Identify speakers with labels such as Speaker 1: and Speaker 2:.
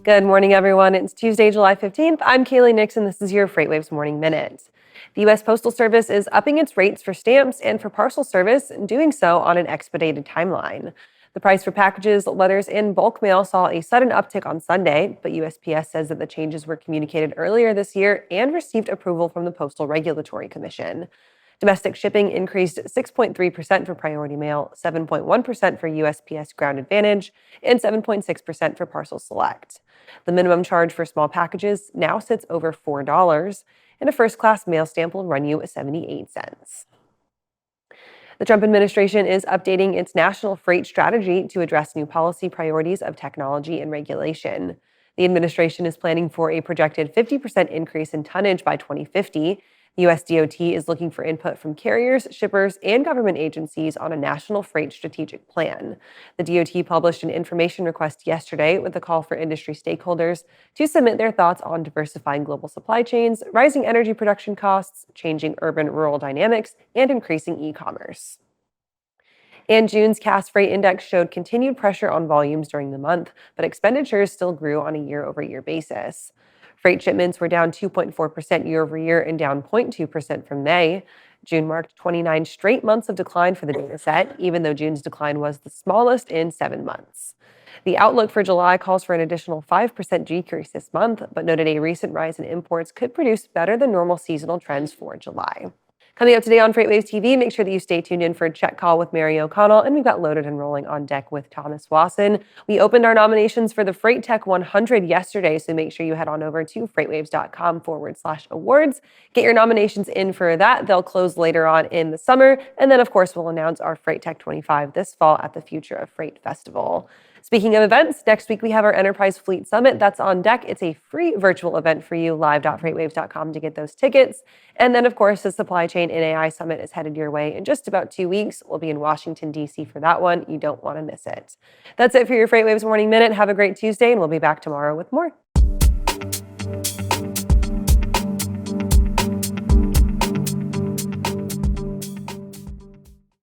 Speaker 1: Good morning, everyone. It's Tuesday, July 15th. I'm Kaylee Nixon. This is your FreightWaves Morning Minute. The U.S. Postal Service is upping its rates for stamps and for parcel service, and doing so on an expedited timeline. The price for packages, letters, and bulk mail saw a sudden uptick on Sunday, but USPS says that the changes were communicated earlier this year and received approval from the Postal Regulatory Commission. Domestic shipping increased 6.3% for Priority Mail, 7.1% for USPS Ground Advantage, and 7.6% for Parcel Select. The minimum charge for small packages now sits over $4, and a first-class mail stamp will run you 78 cents. The Trump administration is updating its national freight strategy to address new policy priorities of technology and regulation. The administration is planning for a projected 50% increase in tonnage by 2050. The USDOT is looking for input from carriers, shippers, and government agencies on a national freight strategic plan. The DOT published an information request yesterday with a call for industry stakeholders to submit their thoughts on diversifying global supply chains, rising energy production costs, changing urban-rural dynamics, and increasing e-commerce. And June's Cass Freight Index showed continued pressure on volumes during the month, but expenditures still grew on a year-over-year basis. Freight shipments were down 2.4% year over year and down 0.2% from May. June marked 29 straight months of decline for the data set, even though June's decline was the smallest in 7 months. The outlook for July calls for an additional 5% decrease this month, but noted a recent rise in imports could produce better than normal seasonal trends for July. Coming up today on FreightWaves TV, make sure that you stay tuned in for a check call with Mary O'Connell, and we've got Loaded and Rolling on deck with Thomas Wasson. We opened our nominations for the FreightTech 100 yesterday, so make sure you head on over to freightwaves.com/awards. Get your nominations in for that. They'll close later on in the summer, and then, of course, we'll announce our FreightTech 25 this fall at the Future of Freight Festival. Speaking of events, next week we have our Enterprise Fleet Summit. That's on deck. It's a free virtual event for you, live.freightwaves.com to get those tickets. And then, of course, the Supply Chain and AI Summit is headed your way in just about 2 weeks. We'll be in Washington, D.C. for that one. You don't want to miss it. That's it for your FreightWaves Morning Minute. Have a great Tuesday, and we'll be back tomorrow with more.